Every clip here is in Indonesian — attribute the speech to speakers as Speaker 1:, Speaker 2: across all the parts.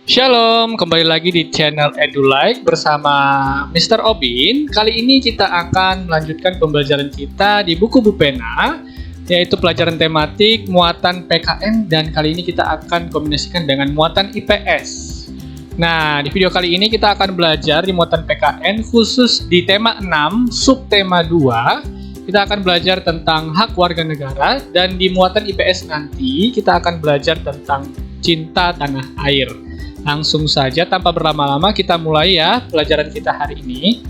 Speaker 1: Shalom, kembali lagi di channel EduLike bersama Mr. Obin. Kali ini kita akan melanjutkan pembelajaran kita di buku Bupena, yaitu pelajaran tematik, muatan PKN, dan kali ini kita akan kombinasikan dengan muatan IPS. Nah, di video kali ini kita akan belajar di muatan PKN khusus di tema 6, subtema 2. Kita akan belajar tentang hak warga negara, dan di muatan IPS nanti kita akan belajar tentang cinta tanah air. Langsung saja tanpa berlama-lama kita mulai ya pelajaran kita hari ini.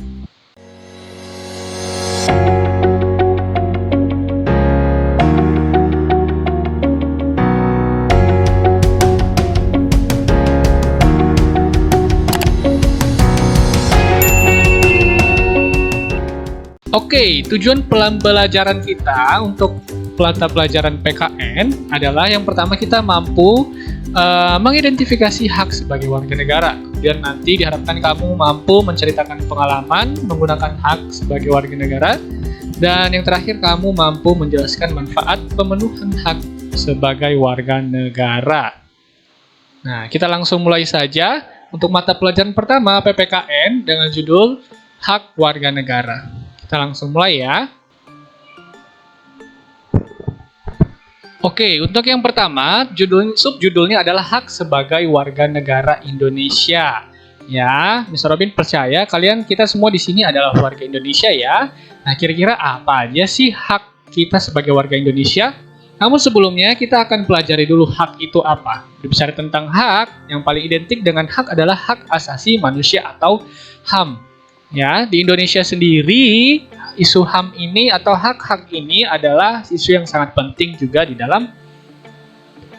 Speaker 1: Oke, tujuan pembelajaran kita untuk mata pelajaran PKN adalah yang pertama kita mampu mengidentifikasi hak sebagai warga negara. Kemudian nanti diharapkan kamu mampu menceritakan pengalaman menggunakan hak sebagai warga negara. Dan yang terakhir kamu mampu menjelaskan manfaat pemenuhan hak sebagai warga negara. Nah, kita langsung mulai saja untuk mata pelajaran pertama PPKN dengan judul Hak Warga Negara. Kita langsung mulai ya. Oke, untuk yang pertama, subjudulnya adalah hak sebagai warga negara Indonesia. Ya, Mr. Robin percaya kita semua di sini adalah warga Indonesia ya. Nah, kira-kira apa aja sih hak kita sebagai warga Indonesia? Namun sebelumnya kita akan pelajari dulu hak itu apa. Berbicara tentang hak, yang paling identik dengan hak adalah hak asasi manusia atau HAM. Ya, di Indonesia sendiri isu HAM ini atau hak-hak ini adalah isu yang sangat penting juga di dalam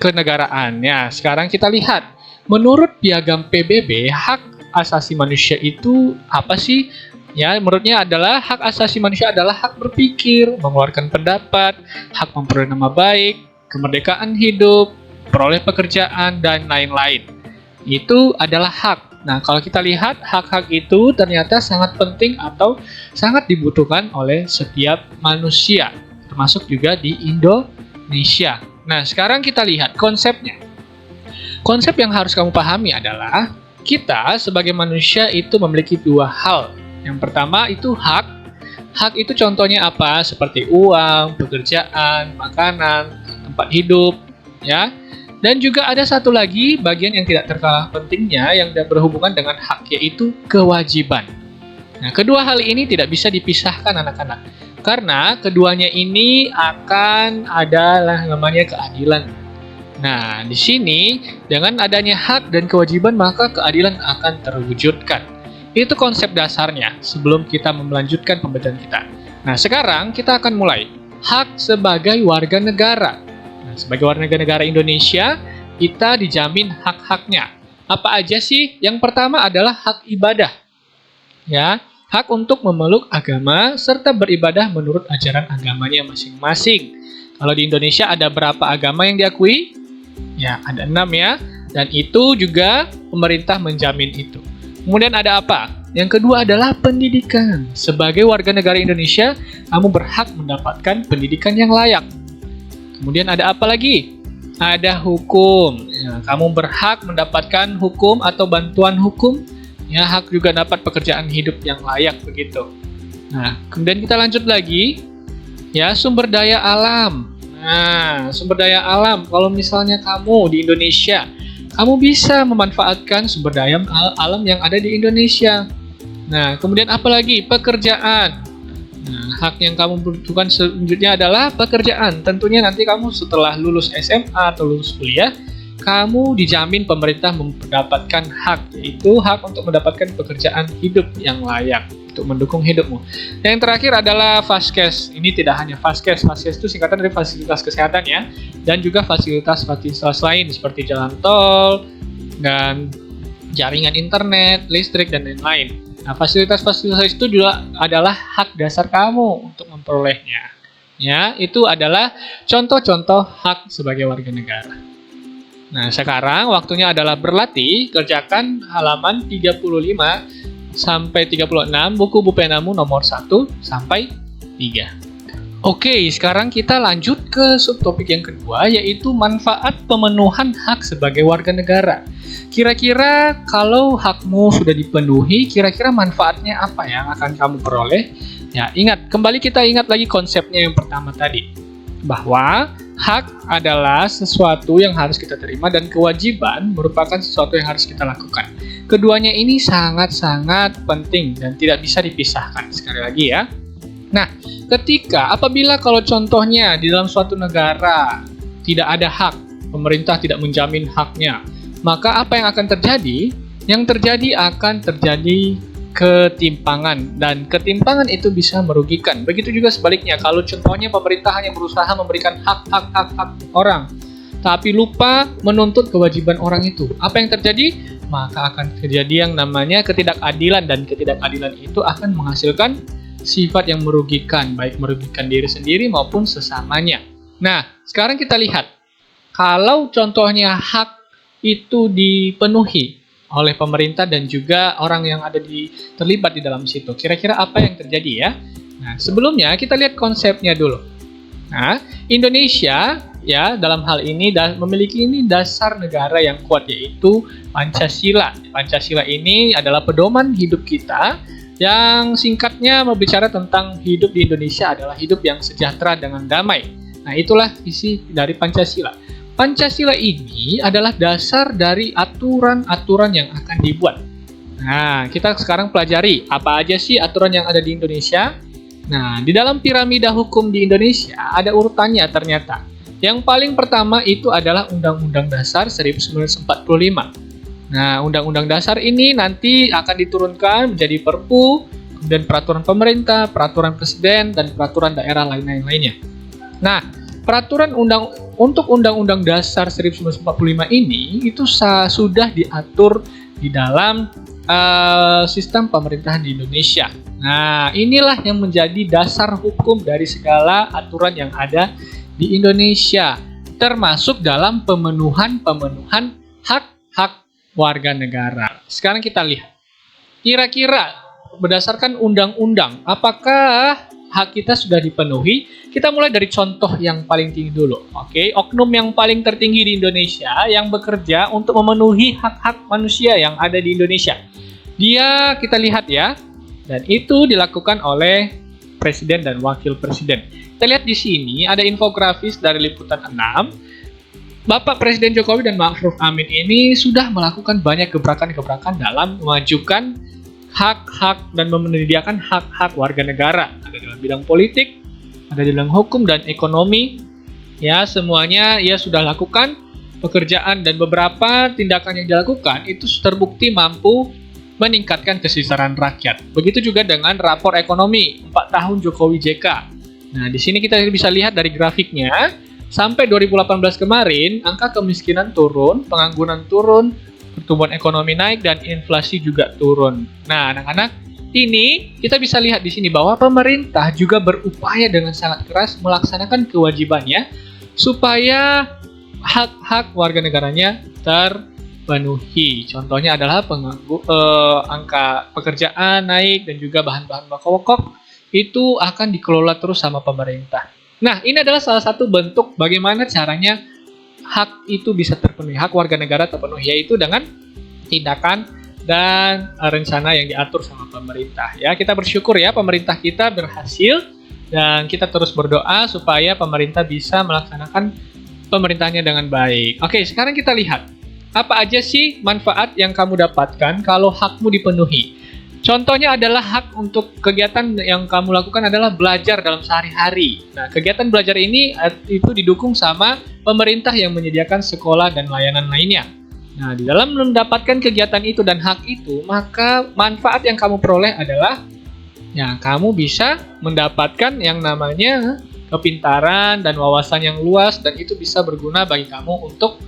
Speaker 1: kenegaraan. Ya, sekarang kita lihat, menurut Piagam PBB, hak asasi manusia itu apa sih? Ya, menurutnya adalah hak asasi manusia adalah hak berpikir, mengeluarkan pendapat, hak memperoleh nama baik, kemerdekaan hidup, peroleh pekerjaan, dan lain-lain. Itu adalah hak. Nah, kalau kita lihat hak-hak itu ternyata sangat penting atau sangat dibutuhkan oleh setiap manusia, termasuk juga di Indonesia. Nah, sekarang kita lihat konsepnya. Konsep yang harus kamu pahami adalah kita sebagai manusia itu memiliki dua hal. Yang pertama itu hak. Hak itu contohnya apa? Seperti uang, pekerjaan, makanan, tempat hidup, ya. Dan juga ada satu lagi bagian yang tidak terkalah pentingnya yang berhubungan dengan hak, yaitu kewajiban. Nah, kedua hal ini tidak bisa dipisahkan anak-anak. Karena keduanya ini akan ada namanya keadilan. Nah, di sini dengan adanya hak dan kewajiban maka keadilan akan terwujudkan. Itu konsep dasarnya sebelum kita melanjutkan pembelajaran kita. Nah, sekarang kita akan mulai. Hak sebagai warga negara. Sebagai warga negara Indonesia, kita dijamin hak-haknya. Apa aja sih? Yang pertama adalah hak ibadah. Ya, hak untuk memeluk agama serta beribadah menurut ajaran agamanya masing-masing. Kalau di Indonesia ada berapa agama yang diakui? Ya, ada 6 ya. Dan itu juga pemerintah menjamin itu. Kemudian ada apa? Yang kedua adalah pendidikan. Sebagai warga negara Indonesia, kamu berhak mendapatkan pendidikan yang layak. Kemudian ada apa lagi? Ada hukum. Ya, kamu berhak mendapatkan hukum atau bantuan hukum. Ya, hak juga dapat pekerjaan hidup yang layak begitu. Nah, kemudian kita lanjut lagi. Ya, sumber daya alam. Nah, sumber daya alam. Kalau misalnya kamu di Indonesia, kamu bisa memanfaatkan sumber daya alam yang ada di Indonesia. Nah, kemudian apa lagi? Pekerjaan. Nah, hak yang kamu butuhkan selanjutnya adalah pekerjaan. Tentunya nanti kamu setelah lulus SMA atau lulus kuliah, kamu dijamin pemerintah mendapatkan hak, yaitu hak untuk mendapatkan pekerjaan hidup yang layak untuk mendukung hidupmu. Dan yang terakhir adalah Faskes. Ini tidak hanya Faskes. Faskes itu singkatan dari fasilitas kesehatan ya, dan juga fasilitas-fasilitas lain seperti jalan tol dan jaringan internet, listrik, dan lain-lain. Nah, fasilitas-fasilitas itu juga adalah hak dasar kamu untuk memperolehnya. Ya, itu adalah contoh-contoh hak sebagai warga negara. Nah, sekarang waktunya adalah berlatih. Kerjakan halaman 35 sampai 36 buku Bupenamu nomor 1 sampai 3. Oke, sekarang kita lanjut ke subtopik yang kedua, yaitu manfaat pemenuhan hak sebagai warga negara. Kira-kira kalau hakmu sudah dipenuhi, kira-kira manfaatnya apa yang akan kamu peroleh? Ya, kembali kita ingat lagi konsepnya yang pertama tadi, bahwa hak adalah sesuatu yang harus kita terima dan kewajiban merupakan sesuatu yang harus kita lakukan. Keduanya ini sangat-sangat penting dan tidak bisa dipisahkan. Sekali lagi ya. Nah, apabila kalau contohnya di dalam suatu negara tidak ada hak, pemerintah tidak menjamin haknya, maka apa yang akan terjadi? Yang terjadi akan terjadi ketimpangan, dan ketimpangan itu bisa merugikan. Begitu juga sebaliknya, kalau contohnya pemerintah hanya berusaha memberikan hak orang, tapi lupa menuntut kewajiban orang itu. Apa yang terjadi? Maka akan terjadi yang namanya ketidakadilan, dan ketidakadilan itu akan menghasilkan sifat yang merugikan, baik merugikan diri sendiri maupun sesamanya. Nah, sekarang kita lihat, kalau contohnya hak itu dipenuhi oleh pemerintah dan juga orang yang terlibat di dalam situ, kira-kira apa yang terjadi ya? Nah, sebelumnya kita lihat konsepnya dulu. Nah, Indonesia ya dalam hal ini memiliki dasar negara yang kuat, yaitu Pancasila. Pancasila ini adalah pedoman hidup kita, yang singkatnya berbicara tentang hidup di Indonesia adalah hidup yang sejahtera dengan damai. Nah, itulah isi dari Pancasila. Pancasila ini adalah dasar dari aturan-aturan yang akan dibuat. Nah, kita sekarang pelajari apa aja sih aturan yang ada di Indonesia. Nah, di dalam piramida hukum di Indonesia ada urutannya ternyata. Yang paling pertama itu adalah Undang-Undang Dasar 1945. Nah, Undang-Undang Dasar ini nanti akan diturunkan menjadi Perpu, kemudian peraturan pemerintah, peraturan presiden, dan peraturan daerah lainnya. Nah, untuk Undang-Undang Dasar 1945 ini itu sudah diatur di dalam sistem pemerintahan di Indonesia. Nah, inilah yang menjadi dasar hukum dari segala aturan yang ada di Indonesia, termasuk dalam pemenuhan hak-hak warga negara. Sekarang kita lihat, kira-kira berdasarkan undang-undang, apakah hak kita sudah dipenuhi? Kita mulai dari contoh yang paling tinggi dulu. Oke, oknum yang paling tertinggi di Indonesia yang bekerja untuk memenuhi hak-hak manusia yang ada di Indonesia. Kita lihat ya, dan itu dilakukan oleh Presiden dan Wakil Presiden. Kita lihat di sini ada infografis dari Liputan 6. Bapak Presiden Jokowi dan Ma'ruf Amin ini sudah melakukan banyak gebrakan-gebrakan dalam memajukan hak-hak dan menyediakan hak-hak warga negara. Ada dalam bidang politik, ada di bidang hukum dan ekonomi. Ya, semuanya ia sudah lakukan pekerjaan, dan beberapa tindakan yang dilakukan itu terbukti mampu meningkatkan kesejahteraan rakyat. Begitu juga dengan rapor ekonomi 4 tahun Jokowi JK. Nah, di sini kita bisa lihat dari grafiknya, sampai 2018 kemarin, angka kemiskinan turun, pengangguran turun, pertumbuhan ekonomi naik, dan inflasi juga turun. Nah, anak-anak, ini kita bisa lihat di sini bahwa pemerintah juga berupaya dengan sangat keras melaksanakan kewajibannya supaya hak-hak warga negaranya terpenuhi. Contohnya adalah angka pekerjaan naik, dan juga bahan-bahan pokok itu akan dikelola terus sama pemerintah. Nah, ini adalah salah satu bentuk bagaimana caranya hak itu bisa terpenuhi, hak warga negara terpenuhi, yaitu dengan tindakan dan rencana yang diatur sama pemerintah. Ya, kita bersyukur ya pemerintah kita berhasil, dan kita terus berdoa supaya pemerintah bisa melaksanakan pemerintahnya dengan baik. Oke, sekarang kita lihat apa aja sih manfaat yang kamu dapatkan kalau hakmu dipenuhi. Contohnya adalah hak untuk kegiatan yang kamu lakukan adalah belajar dalam sehari-hari. Nah, kegiatan belajar ini itu didukung sama pemerintah yang menyediakan sekolah dan layanan lainnya. Nah, di dalam mendapatkan kegiatan itu dan hak itu, maka manfaat yang kamu peroleh adalah ya, kamu bisa mendapatkan yang namanya kepintaran dan wawasan yang luas, dan itu bisa berguna bagi kamu untuk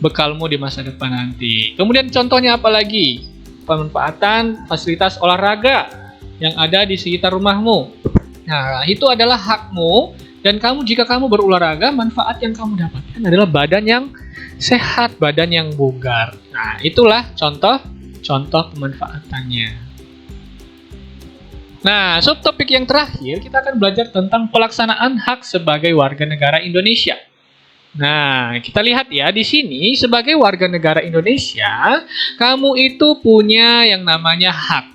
Speaker 1: bekalmu di masa depan nanti. Kemudian contohnya apa lagi? Pemanfaatan fasilitas olahraga yang ada di sekitar rumahmu. Nah, itu adalah hakmu, dan jika kamu berolahraga, manfaat yang kamu dapatkan adalah badan yang sehat, badan yang bugar. Nah, itulah contoh pemanfaatannya. Nah, subtopik yang terakhir kita akan belajar tentang pelaksanaan hak sebagai warga negara Indonesia. Nah, kita lihat ya di sini sebagai warga negara Indonesia, kamu itu punya yang namanya hak.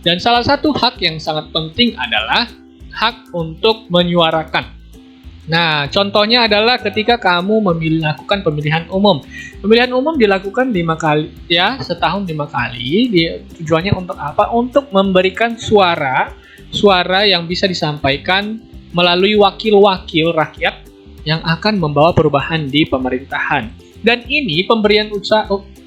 Speaker 1: Dan salah satu hak yang sangat penting adalah hak untuk menyuarakan. Nah, contohnya adalah ketika kamu melakukan pemilihan umum. Pemilihan umum dilakukan 5 kali, ya, setahun 5 kali. Tujuannya untuk apa? Untuk memberikan suara yang bisa disampaikan melalui wakil-wakil rakyat yang akan membawa perubahan di pemerintahan. Dan ini pemberian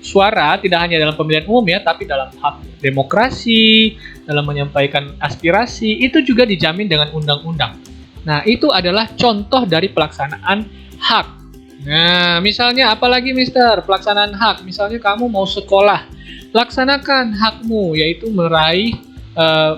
Speaker 1: suara tidak hanya dalam pemilihan umum ya, tapi dalam hak demokrasi, dalam menyampaikan aspirasi, itu juga dijamin dengan undang-undang. Nah, itu adalah contoh dari pelaksanaan hak. Nah, misalnya apalagi Mister, pelaksanaan hak. Misalnya kamu mau sekolah, laksanakan hakmu, yaitu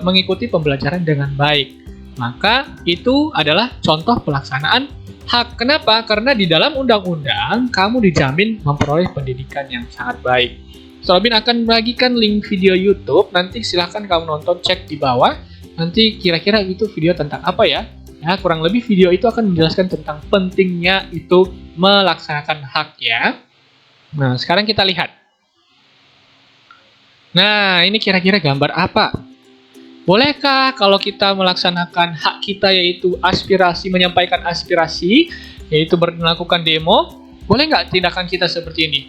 Speaker 1: mengikuti pembelajaran dengan baik. Maka itu adalah contoh pelaksanaan hak. Kenapa? Karena di dalam undang-undang kamu dijamin memperoleh pendidikan yang sangat baik. Robin akan membagikan link video YouTube, nanti silahkan kamu nonton, cek di bawah. Nanti kira-kira itu video tentang apa ya? Ya, kurang lebih video itu akan menjelaskan tentang pentingnya itu melaksanakan hak ya. Nah, sekarang kita lihat. Nah, ini kira-kira gambar apa? Bolehkah kalau kita melaksanakan hak kita yaitu aspirasi, menyampaikan aspirasi, yaitu melakukan demo, boleh nggak tindakan kita seperti ini?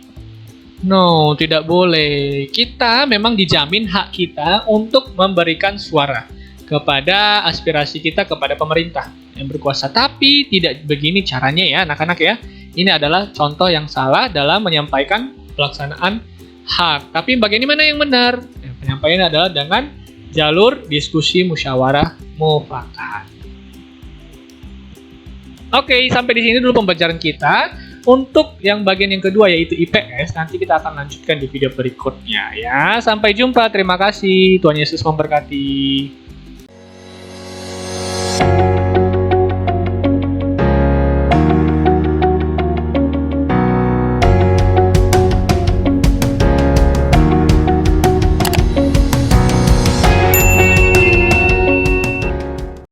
Speaker 1: No, tidak boleh. Kita memang dijamin hak kita untuk memberikan suara kepada aspirasi kita kepada pemerintah yang berkuasa. Tapi tidak begini caranya ya anak-anak ya. Ini adalah contoh yang salah dalam menyampaikan pelaksanaan hak. Tapi bagaimana yang benar? Penyampaian adalah dengan jalur diskusi musyawarah mufakat. Oke, sampai di sini dulu pembelajaran kita. Untuk yang bagian yang kedua yaitu IPS, nanti kita akan lanjutkan di video berikutnya ya. Sampai jumpa, terima kasih. Tuhan Yesus memberkati.